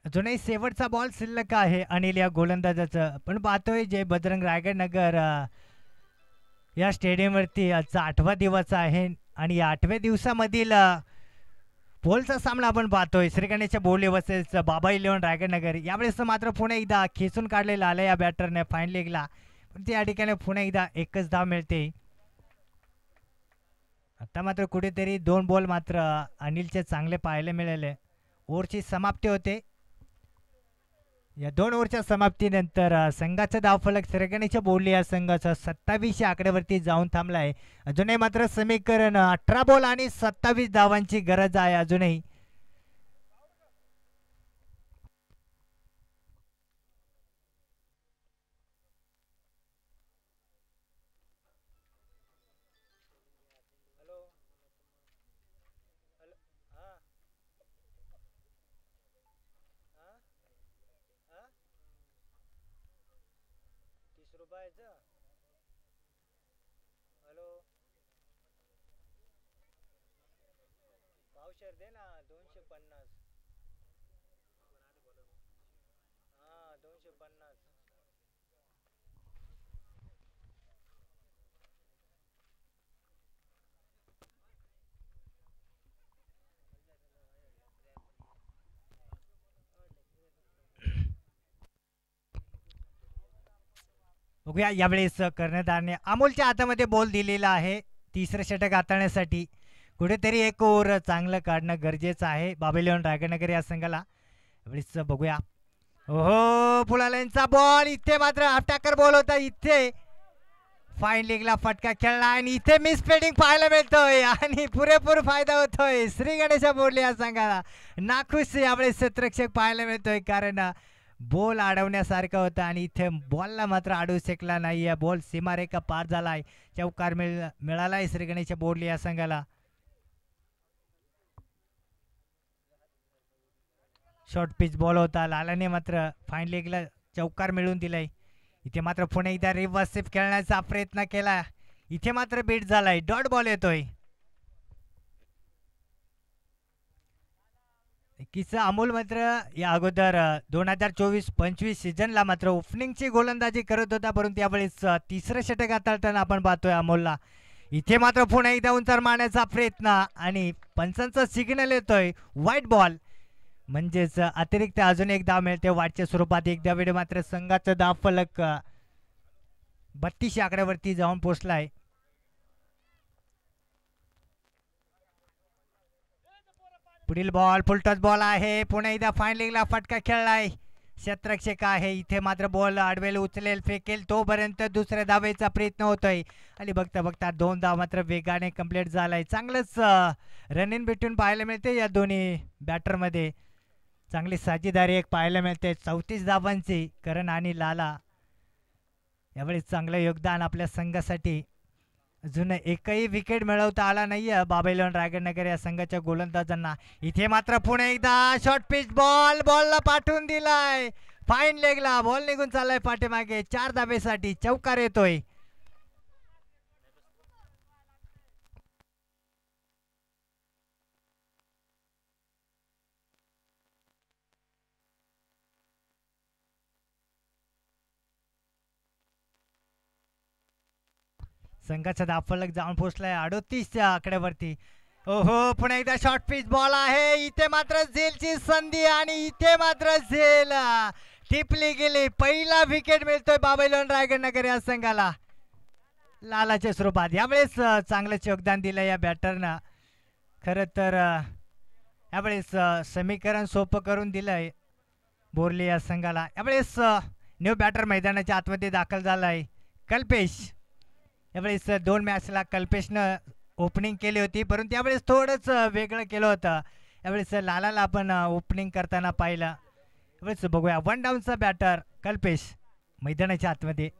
अजूनही शेवटचा बॉल शिल्लक आहे अनिल या गोलंदाजाचं. पण पाहतोय जे बजरंग रायगड नगर या स्टेडियमवरती आजचा 8वा दिवस आहे आणि या 8व्या दिवसामधील बॉलचा सामना आपण पाहतोय श्रीगणेशच्या बोली वर्सेस बाबा इलेव्हन रायगडनगर. यावेळेस मात्र पुणे एकदा खेचून काढलेला आलं या बॅटरने फाईन लेगला. पण त्या ठिकाणी पुणे एकदा एकच धाव मिळते. आता मात्र कुठेतरी 2 बॉल मात्र अनिलचे चांगले पाहायला मिळाले. ओव्हरची समाप्ती होते. या 2 ओव्हरच्या समाप्तीनंतर संघाचा धावफलक श्रीगणेशच्या बोलली या संघाचा 27 आकड्यावरती जाऊन थांबलाय. अजूनही मात्र समीकरण 18 बॉल आणि 27 धावांची गरज आहे अजूनही. पावशेर दे ना 250. हा 250. बघूया यावेळेस कर्णधारने अमोलच्या हातामध्ये बॉल दिलेला आहे 3रं षटक हाताळण्यासाठी. कुठेतरी एक ओव्हर चांगलं काढणं गरजेचं आहे बाबेलियन रायगडनगर या संघाला. यावेळेस बघूया. हो पुलाल्यांचा बॉल इथे मात्र अटॅकर बॉल होता. इथे फाईन लेगला फटका खेळला आणि इथे मिस फिल्डिंग पाहायला मिळतोय आणि पुरेपूर फायदा होतोय श्रीगणेश बोलले या संघाला. नाखुश यावेळेस क्षेत्ररक्षक पाहायला मिळतोय कारण बॉल अडवण्यासारखा होता आणि इथे बॉलला मात्र अडवू शकला नाही. बॉल सीमारेखा पार झालाय. चौकार मिळालाय श्रीगणेश बोलले या संघाला. शॉर्ट पिच बॉल होता. लालाने मात्र फाईन लेगला चौकार मिळवून दिलाय. इथे मात्र पुणे एकदा रिव्हर्स स्वीप खेळण्याचा प्रयत्न केला. इथे मात्र बीट झालाय. डॉट बॉल येतोय. किस्सा अमोल मात्र या अगोदर 2024-25 सीझनला मात्र ओपनिंगची गोलंदाजी करत होता परंतु यावेळेस 3रं षटक हाताळताना आपण पाहतोय अमोलला. इथे मात्र पुन्हा एकदा उंचार मारण्याचा प्रयत्न आणि पंचांचा सिग्नल येतोय व्हाईट बॉल म्हणजेच अतिरिक्त अजून एक धाव मिळते वाटच्या स्वरूपात. एकदा वेळ मात्र संघाचा धाव फलक 32 आकड्यावरती जाऊन पोहोचलाय. पुढील बॉल फुलटॉस बॉल आहे. पुन्हा एकदा फाईन लेगला फटका खेळलाय. क्षेत्ररक्षक आहे. इथे मात्र बॉल आडवेल उचलेल फेकेल तोपर्यंत दुसऱ्या धावेचा प्रयत्न होतोय आणि बघता बघता 2 धाव मात्र वेगाने कंप्लीट झालाय. चांगलंच रन इन बिटवीन पाहायला मिळते या दोन्ही बॅटरमध्ये. चांगली साजेदारी एक पाहायला मिळते. 34 धावांची करण आणि लाला यावेळी चांगलं योगदान आपल्या संघासाठी. अजून एकही विकेट मिळवता आला नाहीये बाबा इलेव्हन रायगडनगर या संघाच्या गोलंदाजांना. इथे मात्र पुणे एकदा शॉर्ट पिच बॉलला पाठवून दिलाय फाईन लेगला. बॉल निघून चाललाय पाठीमागे. 4 धावेसाठी चौकार येतोय. संघाचा धावफलक जाऊन पोहोचलाय 38च्या आकड्यावरती. ओहो पुन्हा एकदा शॉर्ट पिच बॉल आहे. इथे मात्र झेलची संधी आणि इथे मात्र झेल टिपली गेली. पहिला विकेट मिळतोय बाबा इलेव्हन रायगडनगर या संघाला लालाच्या स्वरूपात. यावेळेस चांगलंच योगदान दिलं या बॅटरनं. खरं तर यावेळेस समीकरण सोपं करून दिलंय बोरली या संघाला. यावेळेस न्यू बॅटर मैदानाच्या आतमध्ये दाखल झालाय कल्पेश. यावेळेस 2 मॅचला कल्पेशनं ओपनिंग केली होती परंतु यावेळेस थोडंच वेगळं केलं होतं. यावेळेस लालाला आपण ओपनिंग करताना पाहिलं. बघूया वन डाऊनचा बॅटर कल्पेश मैदानाच्या आतमध्ये.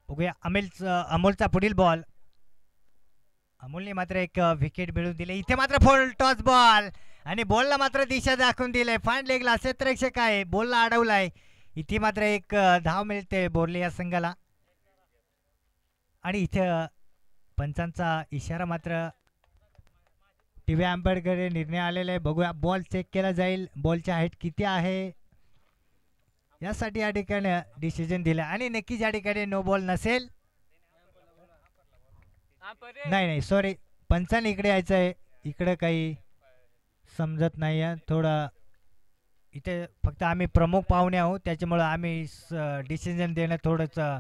बघूया अमोलचा पुढील बॉल. अमोलने मात्र एक विकेट मिळवून दिले. इथे मात्र फुल टॉस बॉल आणि बॉलला मात्र दिशा दाखवून दिले. फाईन लेगला क्षेत्ररक्षक आहे, बॉलला अडवलाय. इथे मात्र एक धाव मिळते बोर्ले या संघाला. आणि इथे पंचांचा इशारा मात्र टीव्ही अंपायरकडे निर्णय आलेला आहे. बघूया बॉल चेक केला जाईल, बॉलच्या हाईट किती आहे यासाठी या ठिकाणी डिसिजन दिला. आणि नक्कीच या ठिकाणी नो बॉल नसेल. नाही सॉरी, पंचाने इकडे यायचं आहे. इकडे काही समजत नाही आहे थोडं. इथे फक्त आम्ही प्रमुख पाहुणे आहोत, त्याच्यामुळं आम्ही डिसिजन देणं थोडंसं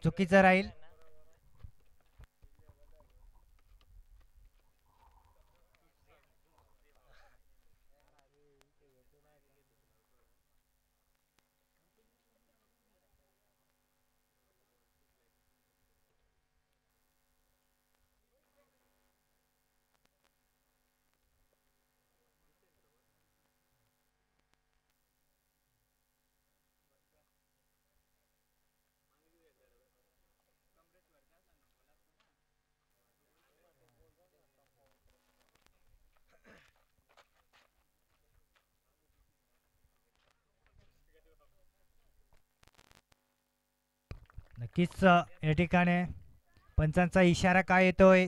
चुकीचं राहील. नक्कीच या ठिकाणी पंचांचा इशारा काय येतोय,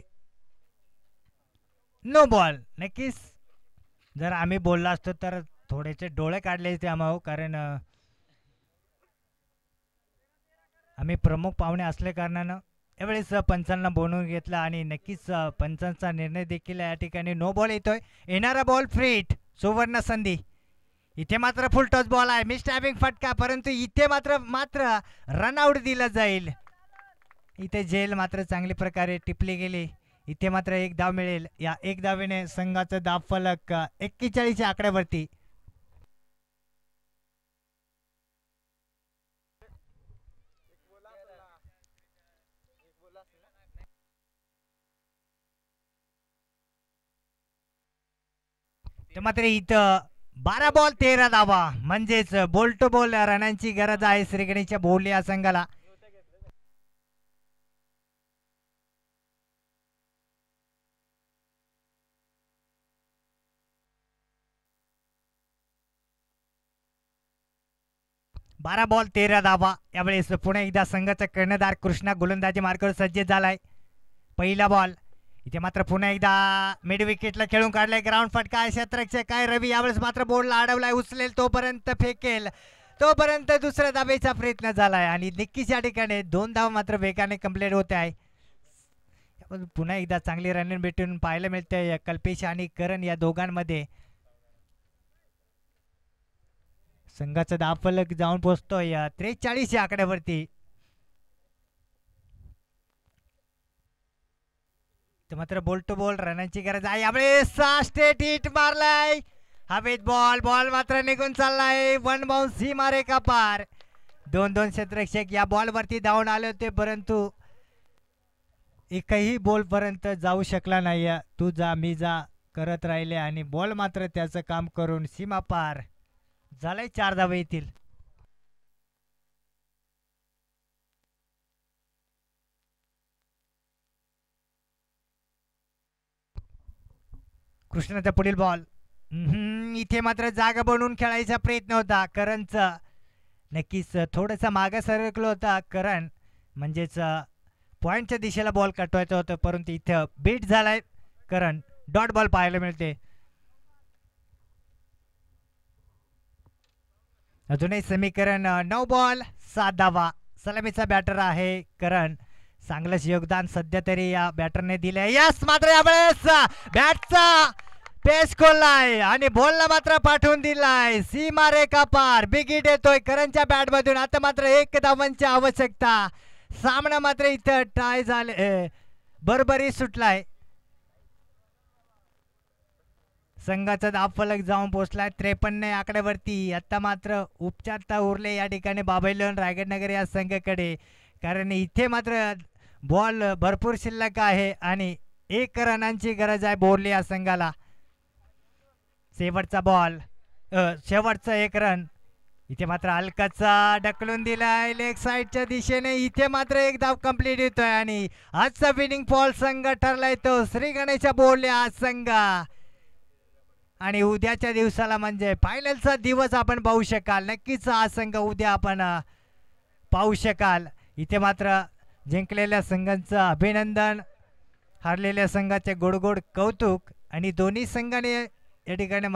नो बॉल. नक्कीच जर आम्ही बोललो असतो तर थोडेसे डोळे काढले असते आम्हाला, कारण आम्ही प्रमुख पाहुणे असल्या कारणानं यावेळेस पंचांना बोलवून घेतला. आणि नक्कीच पंचांचा निर्णय देखील या ठिकाणी नो बॉल येतोय. येणारा बॉल फ्रीट, सुवर्ण संधी. इथे मात्र फुल टॉस बॉल आहे, मिस टायमिंग फटका, परंतु इथे मात्र रनआउट दिला जाईल. इथे झेल मात्र चांगल्या प्रकारे टिपली गेली. इथे मात्र एक धाव मिळेल. या एक धावेने संघाचा धाव फलक 41 आकड्यावरती. मात्र इथं 12 बॉल 13 धावा, म्हणजेच बॉल टू बॉल रनांची गरज आहे श्रीगणेशच्या बोर्ले या संघाला. बारा बॉल 13 धावा. यावेळेस पुन्हा एकदा संघाचा कर्णधार कृष्णा गोलंदाजी मार्गावर सज्ज झालाय. पहिला बॉल. इथे मात्र पुन्हा एकदा मिड विकेटला खेळून काढलाय. ग्राउंड फटका क्षेत्ररक्षक काय रवी यावेळेस मात्र बॉलला अडवलाय. उचलेल तोपर्यंत फेकेल तोपर्यंत दुसऱ्या धावेचा प्रयत्न झालाय. आणि नक्कीच या ठिकाणी 2 धाव मात्र वेगाने कंप्लीट होते आहे. पुन्हा एकदा चांगली रनिंग भेटून पाहायला मिळते कल्पेश आणि करण या दोघांमध्ये. संघाचा धाव फलक जाऊन पोहोचतोय 43 या आकड्यावरती. मात्र बॉल टू बॉल रनांची गरज आहे. यावेळेस स्टेट हिट मारलाय. हवेत बॉल मात्र निघून चाललाय. 1 बाउन्स ही मारे का पार. 2 क्षेत्ररक्षक या बॉल वरती धावून आले होते, परंतु एकही बॉल पर्यंत जाऊ शकला नाही. तू जा मी जा करत राहिले आणि बॉल मात्र त्याचं काम करून सीमा पार झालंय. 4 धावे येतील. कृष्णाचा पुढील बॉल. इथे मात्र जागा बनवून खेळायचा प्रयत्न होता करणचा. नक्कीच थोडासा मागे सरकलो होता करण, म्हणजेच पॉइंटच्या दिशेला बॉल कटवायचा होता, परंतु इथं बीट झालाय करण. डॉट बॉल पाहायला मिळते. अजूनही समीकरण 9 बॉल 7 धावा. सलामीचा बॅटर आहे करण. चांगलंच योगदान सध्या तरी या बॅटरने दिले. यस मात्र यावेळेस बॅटचा पेस खोललाय आणि बॉलला मात्र पाठवून दिलाय सीमारेखा पार. बिग हिट येतोय करणच्या बॅट मधून. आता मात्र 1 धावांची आवश्यकता. सामना मात्र इथं टाय झाले, बरोबरी सुटलाय. संघाचा धाव फलक जाऊन पोहोचलाय 53 आकड्यावरती. आता मात्र उपचारता उरले या ठिकाणी बाबैलोन रायगडनगर या संघाकडे, कारण इथे मात्र बॉल भरपूर शिल्लक आहे आणि 1 रनांची गरज आहे बोरली या संघाला. शेवटचा बॉल, शेवटचा 1 रन. इथे मात्र हलकाचा ढकलून दिलाय लेग साईडच्या दिशेने. इथे मात्र 1 धाव कंप्लीट होतोय आणि आजचा विनिंग बॉल संघ ठरलाय तो श्री गणेशा बोरले हा संघ. आणि उद्याच्या दिवसाला म्हणजे फायनलचा दिवस आपण पाहू शकाल. नक्कीच हा संघ उद्या आपण पाहू शकाल. इथे मात्र जिंकलेल्या संघांचं अभिनंदन, हरलेल्या संघाचे गोड गोड कौतुक आणि दोन्ही संघाने या ठिकाणी